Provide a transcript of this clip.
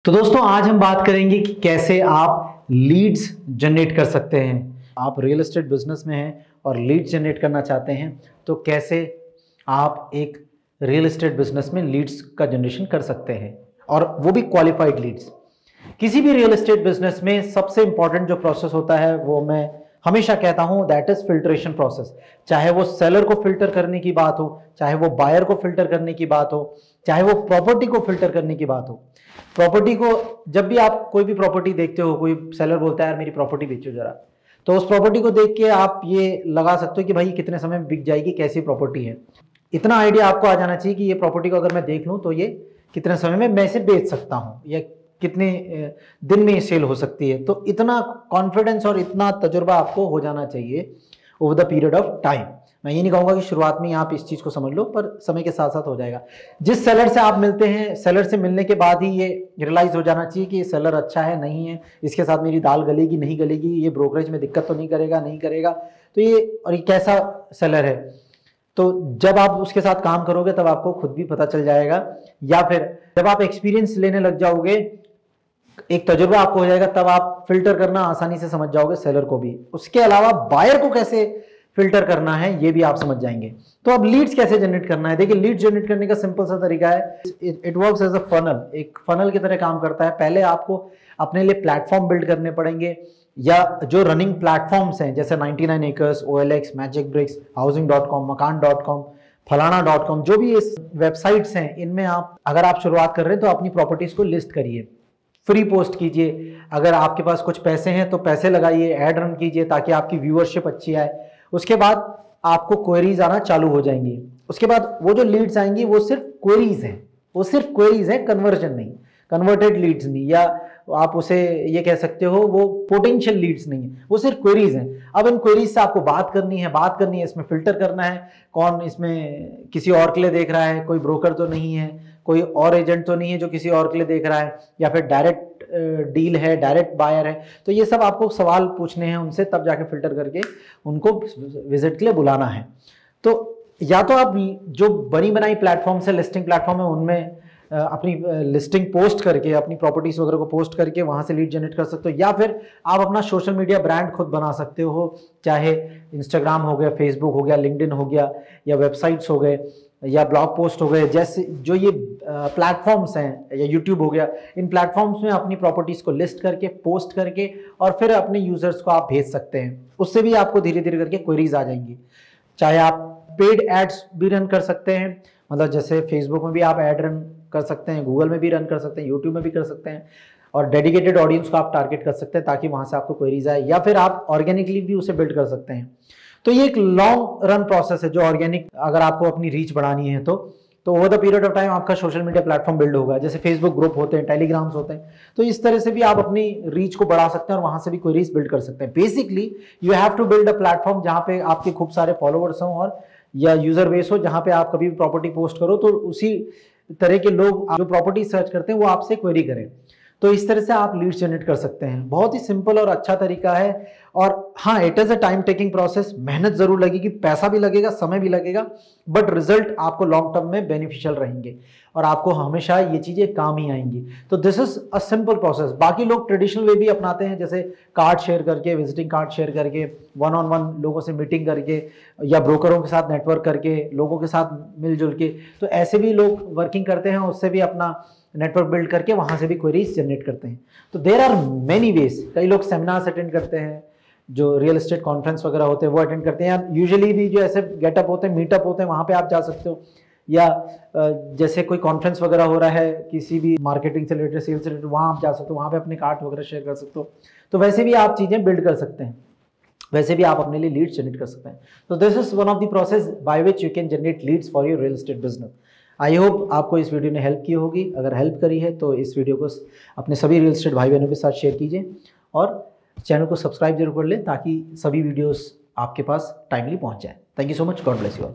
तो दोस्तों आज हम बात करेंगे कि कैसे आप लीड्स जनरेट कर सकते हैं। आप रियल एस्टेट बिजनेस में हैं और लीड्स जनरेट करना चाहते हैं तो कैसे आप एक रियल एस्टेट बिजनेस में लीड्स का जनरेशन कर सकते हैं और वो भी क्वालिफाइड लीड्स। किसी भी रियल एस्टेट बिजनेस में सबसे इंपॉर्टेंट जो प्रोसेस होता है वो मैं हमेशा कहता हूं दैट इज फिल्ट्रेशन प्रोसेस। चाहे वो सेलर को फिल्टर करने की बात हो, चाहे वो बायर को फिल्टर करने की बात हो, चाहे वो प्रॉपर्टी को फिल्टर करने की बात हो। प्रॉपर्टी को जब भी आप कोई भी प्रॉपर्टी देखते हो, कोई सेलर बोलता है यार मेरी प्रॉपर्टी बेचो जरा, तो उस प्रॉपर्टी को देख के आप ये लगा सकते हो कि भाई कितने समय में बिक जाएगी, कैसी प्रॉपर्टी है। इतना आइडिया आपको आ जाना चाहिए कि ये प्रॉपर्टी को अगर मैं देख लूं तो ये कितने समय में मैं इसे बेच सकता हूं या कितने दिन में ये सेल हो सकती है। तो इतना कॉन्फिडेंस और इतना तजुर्बा आपको हो जाना चाहिए over the period of time. मैं ये नहीं कहूंगा कि शुरुआत में आप इस चीज को समझ लो, पर समय के साथ साथ हो जाएगा। जिस सेलर से आप मिलते हैं, सेलर से मिलने के बाद ही ये रियलाइज हो जाना चाहिए कि ये सेलर अच्छा है नहीं है, इसके साथ मेरी दाल गलेगी नहीं गलेगी, ये ब्रोकरेज में दिक्कत तो नहीं करेगा नहीं करेगा, तो ये और ये कैसा सेलर है। तो जब आप उसके साथ काम करोगे तब आपको खुद भी पता चल जाएगा, या फिर जब आप एक्सपीरियंस लेने लग जाओगे, एक तजुर्बा आपको हो जाएगा, तब आप फिल्टर करना आसानी से समझ जाओगे सेलर को भी। उसके अलावा बायर को कैसे फिल्टर करना है ये भी आप समझ जाएंगे। तो अब लीड्स कैसे जनरेट करना है, देखिए लीड जनरेट करने का सिंपल सा तरीका है, it works as a funnel, एक फनल की तरह काम करता है। पहले आपको अपने लिए प्लेटफॉर्म बिल्ड करने पड़ेंगे, या जो रनिंग प्लेटफॉर्म्स हैं जैसे 99 acres, OLX, magic bricks, housing.com, मकान.com, फलाना.com, जो भी इस वेबसाइट्स हैं इनमें आप अगर आप शुरुआत कर रहे हैं तो अपनी प्रॉपर्टीज को लिस्ट करिए, फ्री पोस्ट कीजिए। अगर आपके पास कुछ पैसे हैं तो पैसे लगाइए, ऐड रन कीजिए ताकि आपकी व्यूअरशिप अच्छी आए। उसके बाद आपको क्वेरीज आना चालू हो जाएंगी। उसके बाद वो जो लीड्स आएंगी वो सिर्फ क्वेरीज हैं, वो सिर्फ क्वेरीज हैं, कन्वर्जन नहीं, कन्वर्टेड लीड्स नहीं, या आप उसे ये कह सकते हो वो पोटेंशियल लीड्स नहीं है, वो सिर्फ क्वेरीज हैं। अब इन क्वेरीज से आपको बात करनी है, इसमें फिल्टर करना है, कौन इसमें किसी और के लिए देख रहा है, कोई ब्रोकर तो नहीं है, कोई और एजेंट तो नहीं है जो किसी और के लिए देख रहा है, या फिर डायरेक्ट डील है, डायरेक्ट बायर है। तो ये सब आपको सवाल पूछने हैं उनसे, तब जाके फिल्टर करके उनको विजिट के लिए बुलाना है। तो या तो आप जो बनी बनाई प्लेटफॉर्म से, लिस्टिंग प्लेटफॉर्म है, उनमें अपनी लिस्टिंग पोस्ट करके, अपनी प्रॉपर्टीज वगैरह को पोस्ट करके वहां से लीड जनरेट कर सकते हो, या फिर आप अपना सोशल मीडिया ब्रांड खुद बना सकते हो, चाहे इंस्टाग्राम हो गया, फेसबुक हो गया, लिंक्डइन हो गया, या वेबसाइट्स हो गए, या ब्लॉग पोस्ट हो गए, जैसे जो ये प्लेटफॉर्म्स हैं, या यूट्यूब हो गया। इन प्लेटफॉर्म्स में अपनी प्रॉपर्टीज को लिस्ट करके, पोस्ट करके, और फिर अपने यूजर्स को आप भेज सकते हैं। उससे भी आपको धीरे धीरे करके क्वेरीज आ जाएंगी। चाहे आप पेड एड्स भी रन कर सकते हैं, मतलब जैसे फेसबुक में भी आप एड रन कर सकते हैं, गूगल में भी रन कर सकते हैं, यूट्यूब में भी कर सकते हैं, और डेडिकेटेड ऑडियंस को आप टारगेट कर सकते हैं ताकि वहां से आपको क्वेरीज आए, या फिर आप ऑर्गेनिकली भी उसे बिल्ड कर सकते हैं। तो ये एक लॉन्ग रन प्रोसेस है जो ऑर्गेनिक, अगर आपको अपनी रीच बढ़ानी है तो over the period of time आपका सोशल मीडिया प्लेटफॉर्म बिल्ड होगा। जैसे फेसबुक ग्रुप होते हैं, टेलीग्राम्स होते हैं, तो इस तरह से भी आप अपनी रीच को बढ़ा सकते हैं और वहां से भी क्वेरीज बिल्ड कर सकते हैं। Basically you have to build a platform जहां पे आपके खूब सारे फॉलोअर्स हों और या यूजर बेस हो, जहां पे आप कभी भी प्रॉपर्टी पोस्ट करो तो उसी तरह के लोग जो प्रॉपर्टी सर्च करते हैं वो आपसे क्वेरी करें। तो इस तरह से आप लीड्स जनरेट कर सकते हैं। बहुत ही सिंपल और अच्छा तरीका है। और हाँ, it is a time taking process, मेहनत जरूर लगेगी, पैसा भी लगेगा, समय भी लगेगा, बट रिजल्ट आपको लॉन्ग टर्म में बेनिफिशियल रहेंगे और आपको हमेशा ये चीजें काम ही आएंगी। तो this is a simple process. बाकी लोग ट्रेडिशनल वे भी अपनाते हैं, जैसे कार्ड शेयर करके, विजिटिंग कार्ड शेयर करके, वन ऑन वन लोगों से मीटिंग करके, या ब्रोकरों के साथ नेटवर्क करके, लोगों के साथ मिलजुल के। तो ऐसे भी लोग वर्किंग करते हैं, उससे भी अपना नेटवर्क बिल्ड करके वहां से भी क्वेरीज जनरेट करते हैं। तो देयर आर मेनी वेज। कई लोग सेमिनार्स अटेंड करते हैं, जो रियल एस्टेट कॉन्फ्रेंस वगैरह होते हैं वो अटेंड करते हैं, या यूजुअली भी जो ऐसे गेटअप होते हैं, मीटअप होते हैं, वहां पे आप जा सकते हो। या जैसे कोई कॉन्फ्रेंस वगैरह हो रहा है किसी भी मार्केटिंग से रिलेटेड, सेल्स से रिलेटेड, वहां आप जा सकते हो, वहां पे अपने कार्ड वगैरह शेयर कर सकते हो। तो वैसे भी आप चीजें बिल्ड कर सकते हैं, वैसे भी आप अपने लिए लीड्स जनरेट कर सकते हैं। तो this is one of the process by which you can generate Leeds for your real estate business. I hope आपको इस वीडियो ने हेल्प की होगी। अगर हेल्प करी है तो इस वीडियो को अपने सभी रियल एस्टेट भाई बहनों के साथ शेयर कीजिए और चैनल को सब्सक्राइब जरूर कर लें ताकि सभी वीडियोस आपके पास टाइमली पहुंच जाए। Thank you so much, God bless you all.